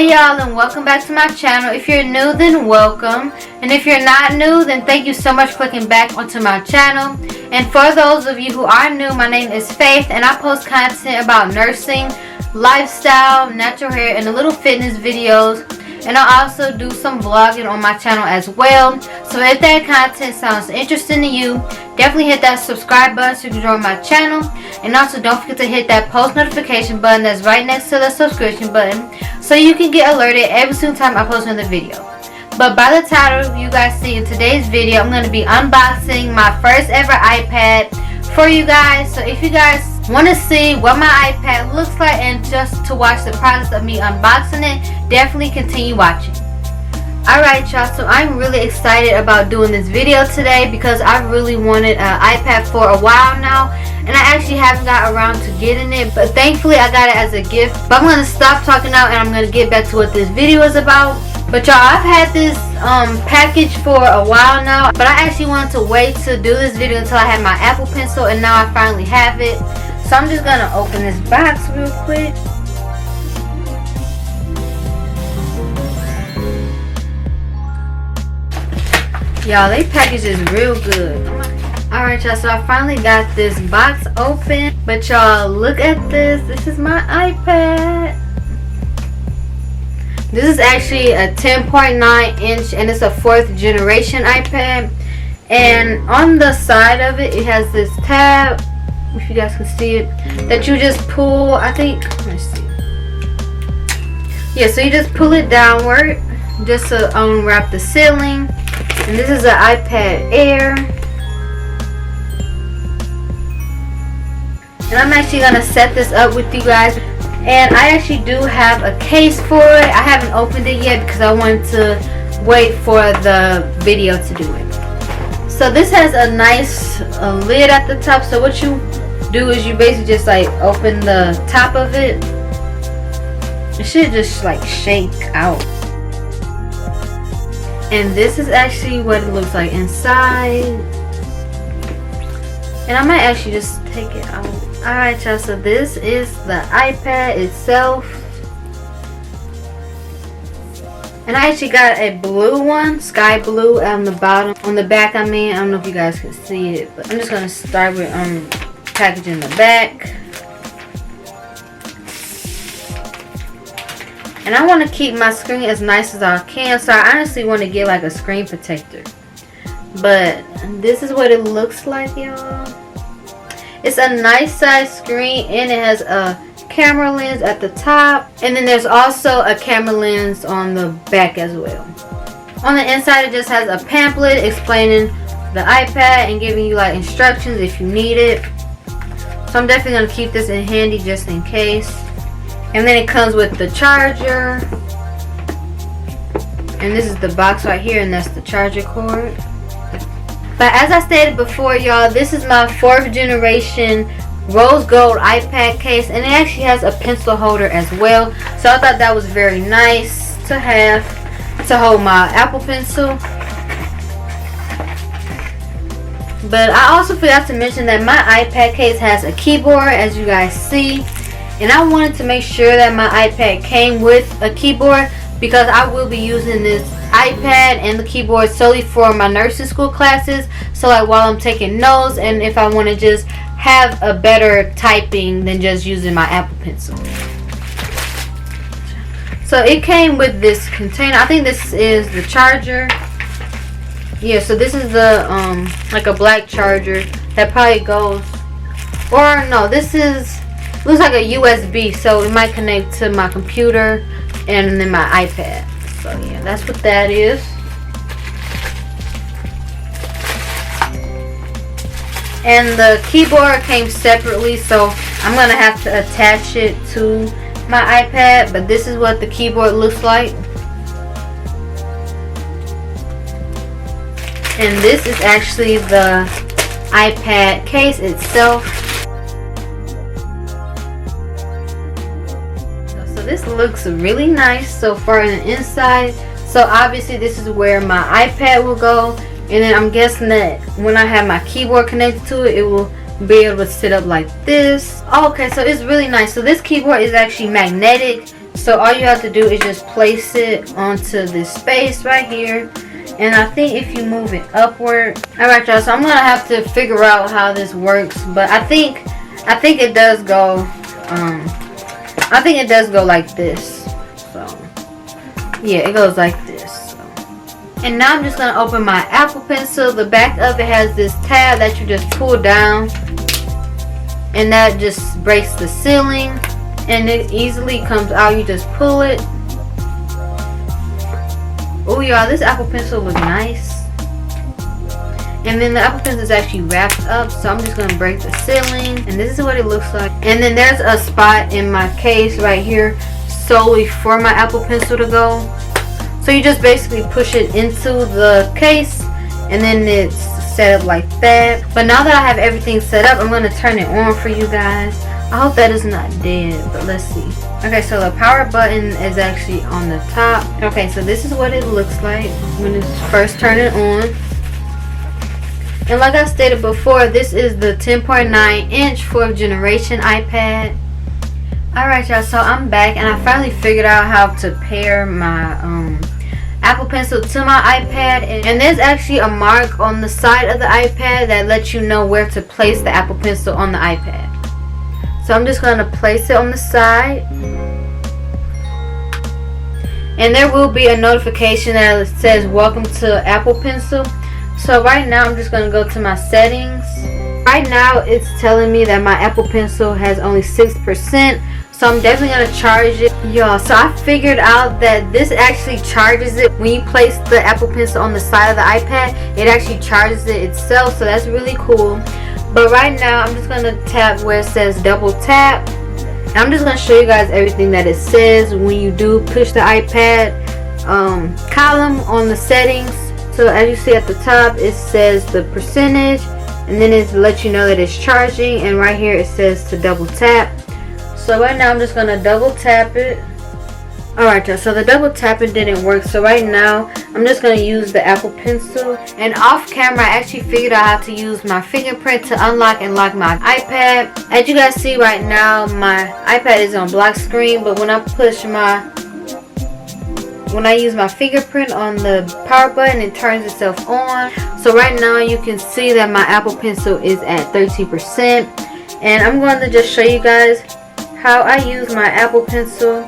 Hey y'all, and welcome back to my channel. If you're new, then welcome, and if you're not new, then thank you so much for clicking back onto my channel. And for those of you who are new, my name is Faith, and I post content about nursing, lifestyle, natural hair, and a little fitness videos. And I also do some vlogging on my channel as well. So if that content sounds interesting to you, definitely hit that subscribe button so you can join my channel. And also don't forget to hit that post notification button that's right next to the subscription button, so you can get alerted every single time I post another video. But by the title you guys see in today's video, I'm going to be unboxing my first ever iPad for you guys. So if you guys want to see what my iPad looks like and just to watch the process of me unboxing it, definitely continue watching. Alright y'all, so I'm really excited about doing this video today because I really wanted an iPad for a while now, and I actually haven't got around to getting it, but thankfully I got it as a gift. But I'm going to stop talking now and I'm going to get back to what this video is about. But y'all, I've had this package for a while now, but I actually wanted to wait to do this video until I had my Apple Pencil, and now I finally have it. So I'm just going to open this box real quick. Y'all, they package is real good. Alright y'all, so I finally got this box open. But y'all, look at this. This is my iPad. This is actually a 10.9 inch and it's a 4th generation iPad. And on the side of it, it has this tab, if you guys can see it, that you just pull. I think, let's see. Yeah, so you just pull it downward just to unwrap the ceiling. And this is an iPad Air. And I'm actually going to set this up with you guys. And I actually do have a case for it. I haven't opened it yet because I wanted to wait for the video to do it. So this has a nice lid at the top. So what you do is you basically just like open the top of it. It should just like shake out. And this is actually what it looks like inside. And I might actually just take it out. Alright y'all, so this is the iPad itself. And I actually got a blue one, sky blue on the bottom. On the back, I don't know if you guys can see it, but I'm just going to start with packaging the back. And I want to keep my screen as nice as I can, so I honestly want to get like a screen protector. But this is what it looks like, y'all. It's a nice size screen, and it has a camera lens at the top, and then there's also a camera lens on the back as well. On the inside, it just has a pamphlet explaining the iPad and giving you like instructions if you need it. So I'm definitely going to keep this in handy just in case. And then it comes with the charger. And this is the box right here, and that's the charger cord. But as I stated before, y'all, this is my 4th generation rose gold iPad case, and it actually has a pencil holder as well. So I thought that was very nice to have to hold my Apple Pencil. But I also forgot to mention that my iPad case has a keyboard, as you guys see. And I wanted to make sure that my iPad came with a keyboard because I will be using this iPad and the keyboard solely for my nursing school classes. So like while I'm taking notes, and if I want to just have a better typing than just using my Apple Pencil. So it came with this container. I think this is the charger. Yeah, so this is the like a black charger that probably goes, or no, this is, looks like a USB, so it might connect to my computer and then my iPad. So yeah, that's what that is. And the keyboard came separately, so I'm gonna have to attach it to my iPad. But this is what the keyboard looks like. And this is actually the iPad case itself. This looks really nice so far on the inside. So obviously this is where my iPad will go, and then I'm guessing that when I have my keyboard connected to it, it will be able to sit up like this. Okay, so it's really nice. So this keyboard is actually magnetic, So all you have to do is just place it onto this space right here. And I think if you move it upward. Alright y'all, so I'm gonna have to figure out how this works. But I think it does go I think it does go like this. So yeah, it goes like this. So. And now I'm just gonna open my Apple Pencil. The back of it has this tab that you just pull down, and that just breaks the sealing, and it easily comes out. You just pull it. Oh y'all, this Apple Pencil looks nice. And then the Apple Pencil is actually wrapped up, so I'm just gonna break the sealing, and this is what it looks like. And then there's a spot in my case right here solely for my Apple Pencil to go. So you just basically push it into the case, and then it's set up like that. But now that I have everything set up, I'm gonna turn it on for you guys. I hope that is not dead, but let's see. Okay, so the power button is actually on the top. Okay, so this is what it looks like when it's first turn it on. And like I stated before, this is the 10.9 inch 4th generation iPad. Alright y'all, so I'm back and I finally figured out how to pair my Apple Pencil to my iPad. And there's actually a mark on the side of the iPad that lets you know where to place the Apple Pencil on the iPad. So I'm just going to place it on the side. And there will be a notification that says welcome to Apple Pencil. So right now I'm just going to go to my settings. Right now it's telling me that my Apple Pencil has only 6%. So I'm definitely going to charge it. Y'all, so I figured out that this actually charges it. When you place the Apple Pencil on the side of the iPad, it actually charges it itself. So that's really cool. But right now I'm just going to tap where it says double tap. And I'm just going to show you guys everything that it says when you do push the iPad column on the settings. So as you see at the top, it says the percentage, and then it lets you know that it's charging, and right here it says to double tap. So right now I'm just going to double tap it. Alright, so the double tapping didn't work, so right now I'm just going to use the Apple Pencil. And off camera I actually figured out how to use my fingerprint to unlock and lock my iPad. As you guys see right now, my iPad is on black screen, but when I use my fingerprint on the power button, it turns itself on. So right now you can see that my Apple Pencil is at 13%. And I'm going to just show you guys how I use my Apple Pencil.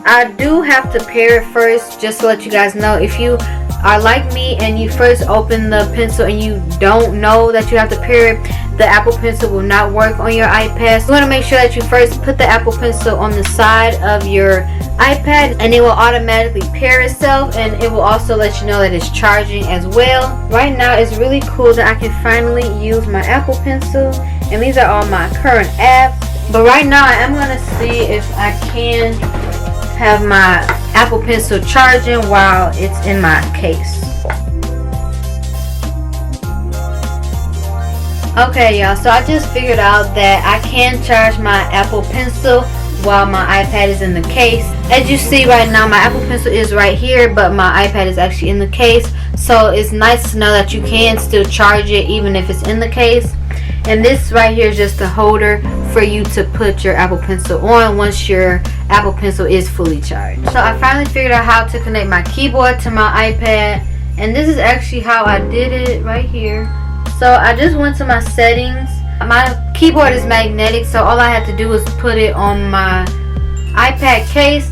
I do have to pair it first, just to let you guys know. If you are like me and you first open the pencil and you don't know that you have to pair it, the Apple Pencil will not work on your iPad. So you want to make sure that you first put the Apple Pencil on the side of your iPad, and it will automatically pair itself, and it will also let you know that it's charging as well. Right now it's really cool that I can finally use my Apple Pencil, and these are all my current apps. But right now I am going to see if I can have my Apple Pencil charging while it's in my case. Okay y'all, so I just figured out that I can charge my Apple Pencil while my iPad is in the case. As you see right now, my Apple Pencil is right here, but my iPad is actually in the case. So it's nice to know that you can still charge it even if it's in the case. And this right here is just a holder for you to put your Apple Pencil on once your Apple Pencil is fully charged. So I finally figured out how to connect my keyboard to my iPad, and this is actually how I did it right here. So I just went to my settings. My keyboard is magnetic, so all I had to do was put it on my iPad case,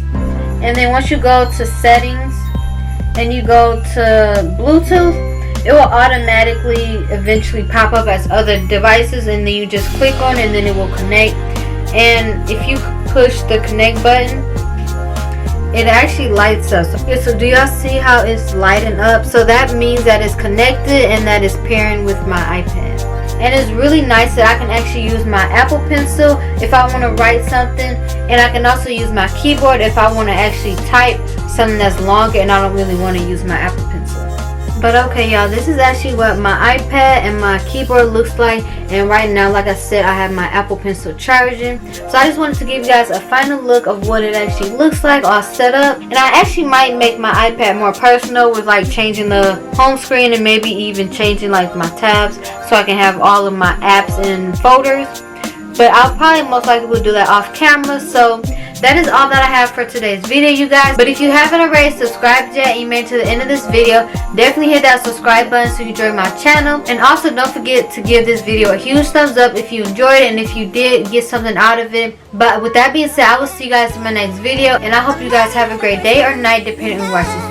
and then once you go to settings and you go to Bluetooth, it will automatically eventually pop up as other devices, and then you just click on it and then it will connect. And if you push the connect button, it actually lights up. So do y'all see how it's lighting up? So that means that it's connected and that it's pairing with my iPad. And it's really nice that I can actually use my Apple Pencil if I want to write something, and I can also use my keyboard if I want to actually type something that's longer and I don't really want to use my Apple Pencil. But okay y'all, this is actually what my iPad and my keyboard looks like, and right now, like I said, I have my Apple Pencil charging. So I just wanted to give you guys a final look of what it actually looks like all set up. And I actually might make my iPad more personal with like changing the home screen and maybe even changing like my tabs so I can have all of my apps in folders. But I'll probably most likely will do that off camera. So that is all that I have for today's video, you guys. But if you haven't already subscribed yet and you made it to the end of this video, definitely hit that subscribe button so you can join my channel. And also don't forget to give this video a huge thumbs up if you enjoyed it and if you did get something out of it. But with that being said, I will see you guys in my next video, and I hope you guys have a great day or night depending on who watches